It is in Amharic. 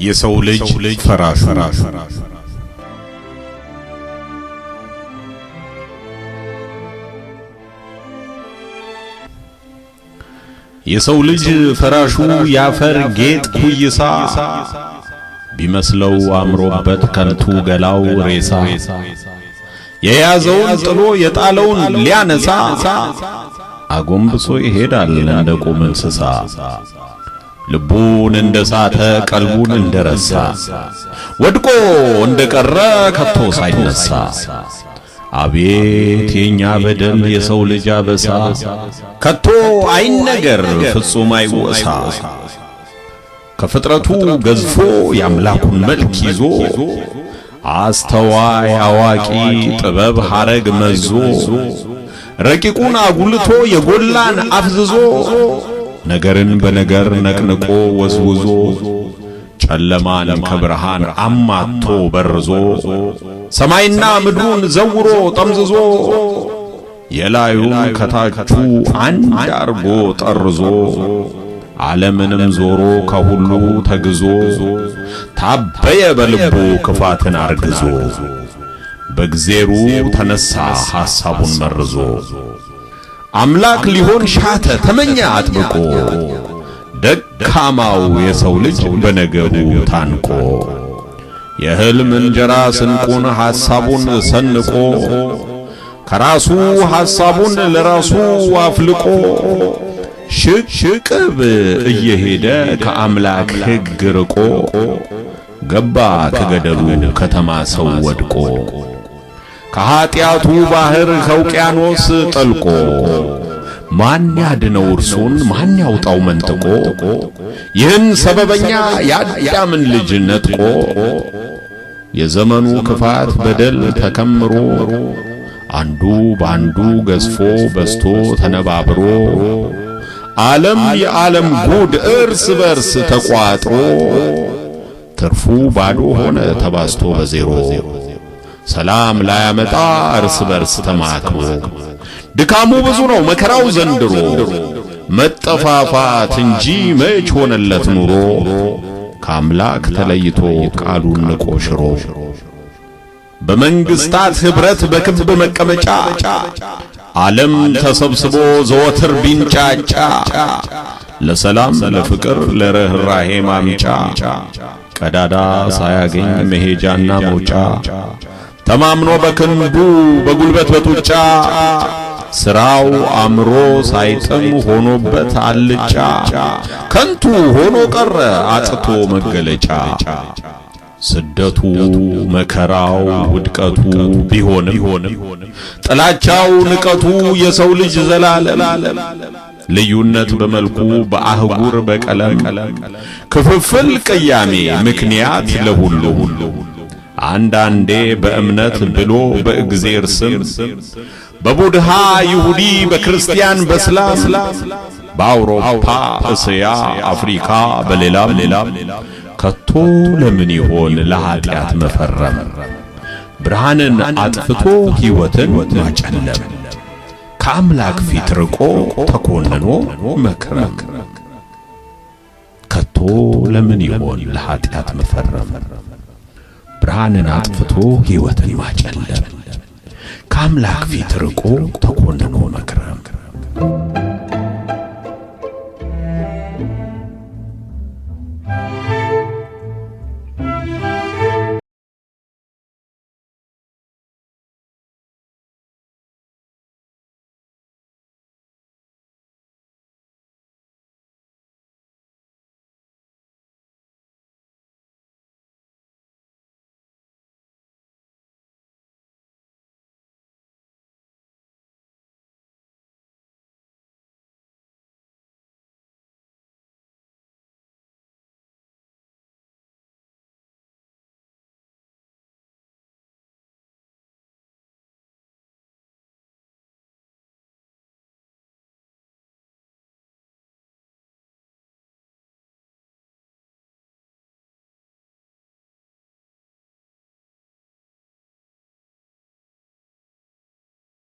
የሰው ልጅ ፈራሹ የሰው ልጅ ፈራሹ ያፈር ጌጥ ኩይሳ ቢመስለው አምሮበት ከንቱ ገላው ሬሳ የያዘውን ጥሎ የጣለውን ሊያነሳ አጎንብሶ ይሄዳል እንደ ቆመ እንስሳ ልቡን እንደሳተ ቀልቡን እንደረሳ ወድቆ እንደቀረ ከቶ ሳይነሳ አቤት የኛ በደል የሰው ልጅ አበሳ ከቶ አይነገር ፍጹም አይወሳ ከፍጥረቱ ገዝፎ ያምላኩን መልክ ይዞ አስተዋይ አዋቂ ጥበብ ሐረግ መዞ ረቂቁን አጉልቶ የጎላን አፍዝዞ ነገርን በነገር ነቅንቆ ወዝውዞ ጨለማን ከብርሃን አማቶ በርዞ ሰማይና ምድሩን ዘውሮ ጠምዝዞ የላዩን ከታቹ አንድ አርጎ ጠርዞ ዓለምንም ዞሮ ከሁሉ ተግዞ ታበየ በልቡ ክፋትን አርግዞ በእግዚአብሔሩ ተነሳ ሐሳቡን መርዞ አምላክ ሊሆን ሻተ ተመኛ አጥብቆ ደካማው የሰው ልጅ በነገሩ ታንቆ የህልም እንጀራ ስንቁን ሐሳቡን ሰንቆ ከራሱ ሐሳቡን ለራሱ አፍልቆ ሽቅብ እየሄደ ከአምላክ ሕግ ርቆ ገባ ከገደሉ ከተማ ሰው ወድቆ ከኃጢአቱ ባህር ከውቅያኖስ ጠልቆ ማን ያድነው እርሱን ማን ያውጣው መንጥቆ ይህን ሰበበኛ ያዳምን ልጅ ነጥቆ የዘመኑ ክፋት በደል ተከምሮ አንዱ ባንዱ ገዝፎ በስቶ ተነባብሮ ዓለም የዓለም ጉድ እርስ በርስ ተቋጥሮ ትርፉ ባዶ ሆነ ተባስቶ በዜሮ ሰላም ላያመጣ እርስ በርስ ተማክሮ ድካሙ ብዙ ነው መከራው ዘንድሮ መጠፋፋት እንጂ መች ሆነለት ኑሮ ከአምላክ ተለይቶ ቃሉን ንቆ ሽሮ በመንግስታት ህብረት በክብ መቀመጫ ዓለም ተሰብስቦ ዘወትር ቢንጫጫ ለሰላም ለፍቅር ለርህራሄ ማምጫ ቀዳዳ ሳያገኝ መሄጃና መውጫ ተማምኖ በክንዱ በጉልበት በጡጫ ስራው አምሮ ሳይጥም ሆኖበት አልጫ ከንቱ ሆኖ ቀረ አጥቶ መገለጫ ስደቱ መከራው ውድቀቱ ቢሆንም ጥላቻው ንቀቱ የሰው ልጅ ዘላለም ልዩነት በመልኩ በአህጉር በቀለም ክፍፍል ቅያሜ ምክንያት ለሁሉ አንዳንዴ በእምነት ብሎ በእግዚአብሔር ስም በቡድሃ ይሁዲ በክርስቲያን በእስላም በአውሮፓ እስያ አፍሪካ በሌላም ከቶ ለምን ይሆን ለኃጢአት መፈረም ብርሃንን አጥፍቶ ሕይወትን ማጨለም ከአምላክ ፊት ርቆ ተኮንኖ መክረም ከቶ ለምን ይሆን ለኃጢአት መፈረም ብርሃንን አጥፍቶ ሕይወትን ማጨለም ከአምላክ ፊት ርቆ ተኮንኖ መክረም